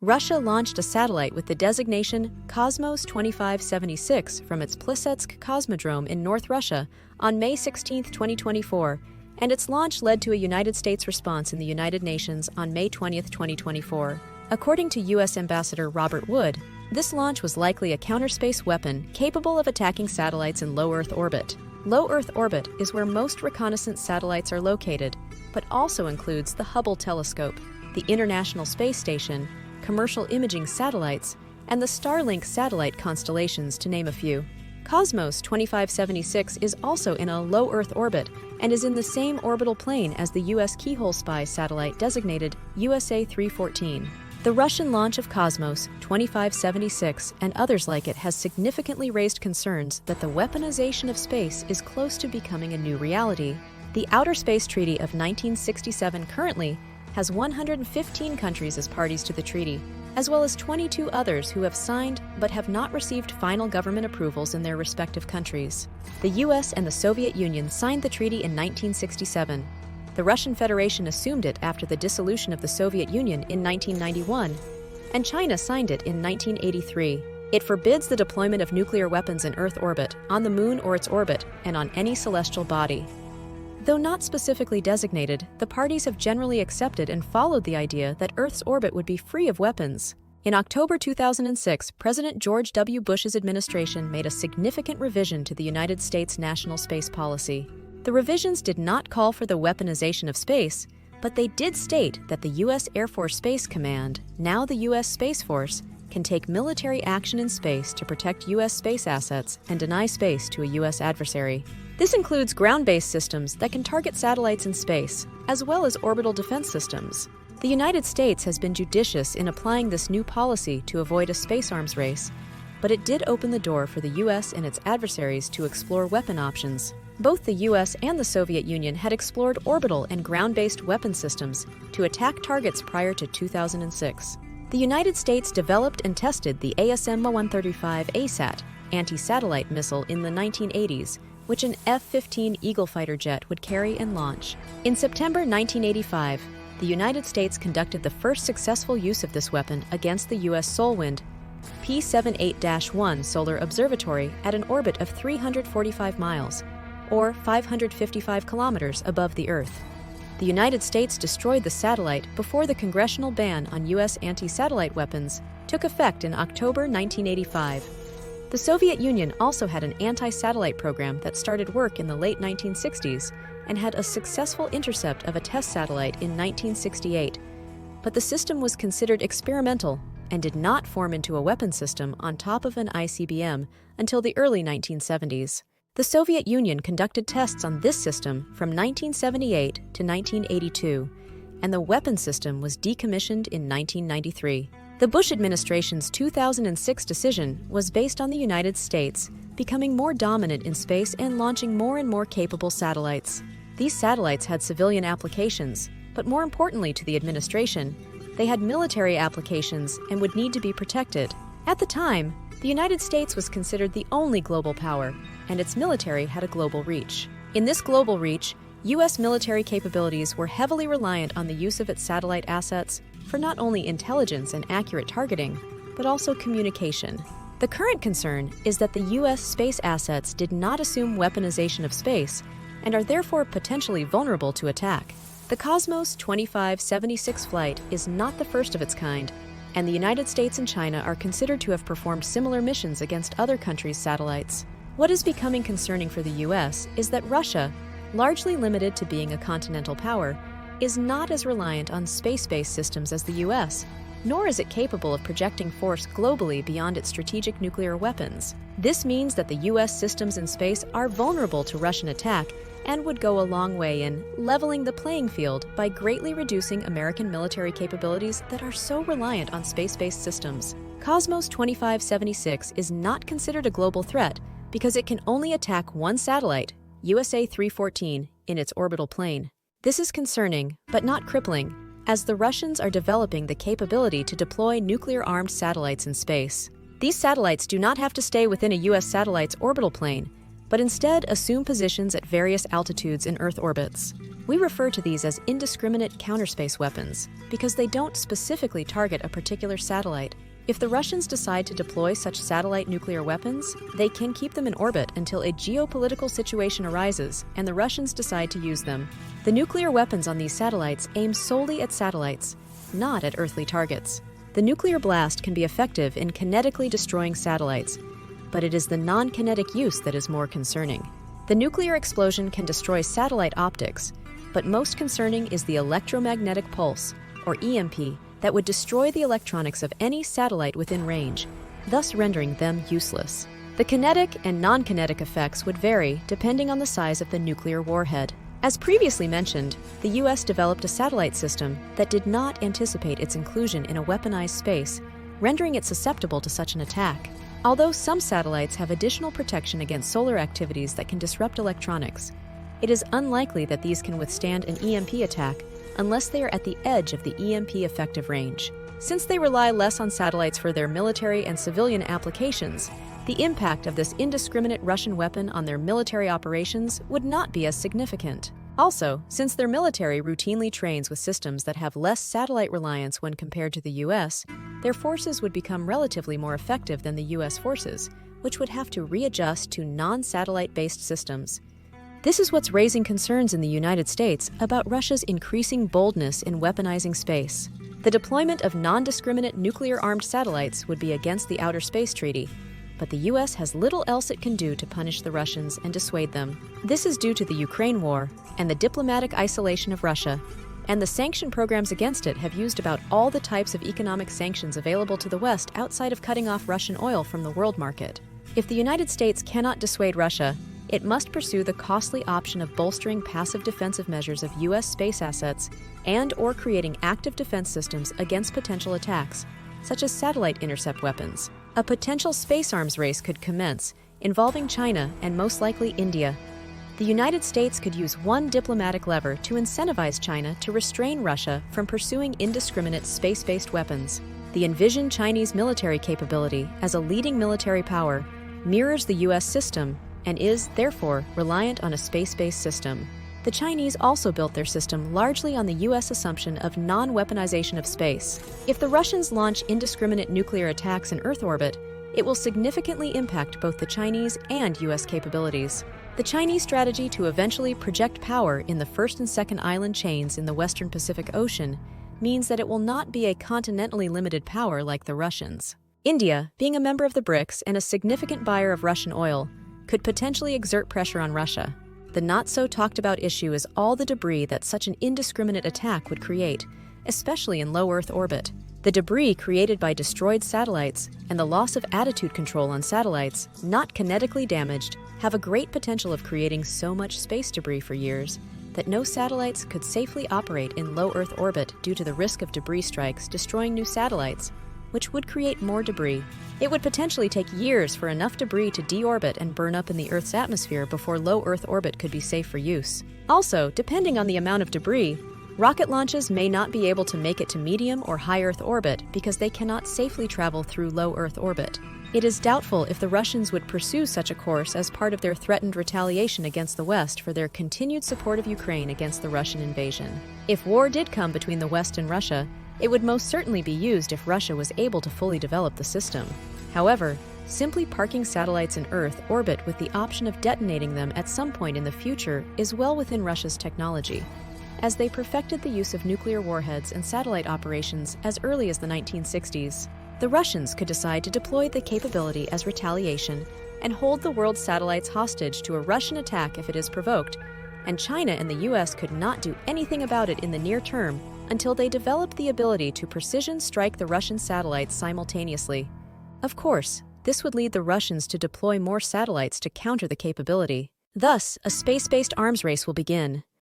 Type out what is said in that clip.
Russia launched a satellite with the designation Cosmos 2576 from its Plesetsk Cosmodrome in North Russia on May 16, 2024, and its launch led to a United States response in the United Nations on May 20, 2024. According to U.S. Ambassador Robert Wood, this launch was likely a counterspace weapon capable of attacking satellites in low Earth orbit. Low Earth orbit is where most reconnaissance satellites are located, but also includes the Hubble telescope, the International Space Station, commercial imaging satellites, and the Starlink satellite constellations, to name a few. Cosmos 2576 is also in a low Earth orbit and is in the same orbital plane as the U.S. Keyhole Spy satellite designated USA 314. The Russian launch of Cosmos 2576 and others like it has significantly raised concerns that the weaponization of space is close to becoming a new reality. The Outer Space Treaty of 1967 currently has 115 countries as parties to the treaty, as well as 22 others who have signed but have not received final government approvals in their respective countries. The US and the Soviet Union signed the treaty in 1967. The Russian Federation assumed it after the dissolution of the Soviet Union in 1991, and China signed it in 1983. It forbids the deployment of nuclear weapons in Earth orbit, on the Moon or its orbit, and on any celestial body. Though not specifically designated, the parties have generally accepted and followed the idea that Earth's orbit would be free of weapons. In October 2006, President George W. Bush's administration made a significant revision to the United States national space policy. The revisions did not call for the weaponization of space, but they did state that the U.S. Air Force Space Command, now the U.S. Space Force, can take military action in space to protect U.S. space assets and deny space to a U.S. adversary. This includes ground-based systems that can target satellites in space, as well as orbital defense systems. The United States has been judicious in applying this new policy to avoid a space arms race, but it did open the door for the U.S. and its adversaries to explore weapon options. Both the U.S. and the Soviet Union had explored orbital and ground-based weapon systems to attack targets prior to 2006. The United States developed and tested the ASM-135 ASAT anti-satellite missile in the 1980s, which an F-15 Eagle fighter jet would carry and launch. In September 1985, the United States conducted the first successful use of this weapon against the U.S. Solwind P-78-1 solar observatory at an orbit of 345 miles, or 555 kilometers above the Earth. The United States destroyed the satellite before the congressional ban on U.S. anti-satellite weapons took effect in October 1985. The Soviet Union also had an anti-satellite program that started work in the late 1960s and had a successful intercept of a test satellite in 1968. But the system was considered experimental and did not form into a weapon system on top of an ICBM until the early 1970s. The Soviet Union conducted tests on this system from 1978 to 1982, and the weapon system was decommissioned in 1993. The Bush administration's 2006 decision was based on the United States becoming more dominant in space and launching more and more capable satellites. These satellites had civilian applications, but more importantly to the administration, they had military applications and would need to be protected. At the time, the United States was considered the only global power, and its military had a global reach. In this global reach, U.S. military capabilities were heavily reliant on the use of its satellite assets for not only intelligence and accurate targeting, but also communication. The current concern is that the U.S. space assets did not assume weaponization of space and are therefore potentially vulnerable to attack. The Cosmos 2576 flight is not the first of its kind, and the United States and China are considered to have performed similar missions against other countries' satellites. What is becoming concerning for the U.S. is that Russia, largely limited to being a continental power, is not as reliant on space-based systems as the U.S., nor is it capable of projecting force globally beyond its strategic nuclear weapons. This means that the U.S. systems in space are vulnerable to Russian attack and would go a long way in leveling the playing field by greatly reducing American military capabilities that are so reliant on space-based systems. Cosmos 2576 is not considered a global threat because it can only attack one satellite, USA 314, in its orbital plane. This is concerning, but not crippling, as the Russians are developing the capability to deploy nuclear-armed satellites in space. These satellites do not have to stay within a U.S. satellite's orbital plane, but instead assume positions at various altitudes in Earth orbits. We refer to these as indiscriminate counterspace weapons because they don't specifically target a particular satellite. If the Russians decide to deploy such satellite nuclear weapons, they can keep them in orbit until a geopolitical situation arises and the Russians decide to use them. The nuclear weapons on these satellites aim solely at satellites, not at earthly targets. The nuclear blast can be effective in kinetically destroying satellites, but it is the non-kinetic use that is more concerning. The nuclear explosion can destroy satellite optics, but most concerning is the electromagnetic pulse, or EMP, that would destroy the electronics of any satellite within range, thus rendering them useless. The kinetic and non-kinetic effects would vary depending on the size of the nuclear warhead. As previously mentioned, the US developed a satellite system that did not anticipate its inclusion in a weaponized space, rendering it susceptible to such an attack. Although some satellites have additional protection against solar activities that can disrupt electronics, it is unlikely that these can withstand an EMP attack unless they are at the edge of the EMP effective range. Since they rely less on satellites for their military and civilian applications, the impact of this indiscriminate Russian weapon on their military operations would not be as significant. Also, since their military routinely trains with systems that have less satellite reliance when compared to the US, their forces would become relatively more effective than the US forces, which would have to readjust to non-satellite-based systems. This is what's raising concerns in the United States about Russia's increasing boldness in weaponizing space. The deployment of non-discriminate nuclear-armed satellites would be against the Outer Space Treaty, but the US has little else it can do to punish the Russians and dissuade them. This is due to the Ukraine war and the diplomatic isolation of Russia, and the sanction programs against it have used about all the types of economic sanctions available to the West outside of cutting off Russian oil from the world market. If the United States cannot dissuade Russia, it must pursue the costly option of bolstering passive defensive measures of U.S. space assets and/or creating active defense systems against potential attacks, such as satellite intercept weapons. A potential space arms race could commence, involving China and most likely India. The United States could use one diplomatic lever to incentivize China to restrain Russia from pursuing indiscriminate space-based weapons. The envisioned Chinese military capability as a leading military power mirrors the U.S. system and is, therefore, reliant on a space-based system. The Chinese also built their system largely on the U.S. assumption of non-weaponization of space. If the Russians launch indiscriminate nuclear attacks in Earth orbit, it will significantly impact both the Chinese and U.S. capabilities. The Chinese strategy to eventually project power in the first and second island chains in the Western Pacific Ocean means that it will not be a continentally limited power like the Russians. India, being a member of the BRICS and a significant buyer of Russian oil, could potentially exert pressure on Russia. The not-so-talked-about issue is all the debris that such an indiscriminate attack would create, especially in low Earth orbit. The debris created by destroyed satellites and the loss of attitude control on satellites, not kinetically damaged, have a great potential of creating so much space debris for years that no satellites could safely operate in low Earth orbit due to the risk of debris strikes destroying new satellites, which would create more debris. It would potentially take years for enough debris to deorbit and burn up in the Earth's atmosphere before low Earth orbit could be safe for use. Also, depending on the amount of debris, rocket launches may not be able to make it to medium or high Earth orbit because they cannot safely travel through low Earth orbit. It is doubtful if the Russians would pursue such a course as part of their threatened retaliation against the West for their continued support of Ukraine against the Russian invasion. If war did come between the West and Russia, it would most certainly be used if Russia was able to fully develop the system. However, simply parking satellites in Earth orbit with the option of detonating them at some point in the future is well within Russia's technology, as they perfected the use of nuclear warheads and satellite operations as early as the 1960s. The Russians could decide to deploy the capability as retaliation and hold the world's satellites hostage to a Russian attack if it is provoked, and China and the US could not do anything about it in the near term until they developed the ability to precision strike the Russian satellites simultaneously. Of course, this would lead the Russians to deploy more satellites to counter the capability. Thus, a space-based arms race will begin.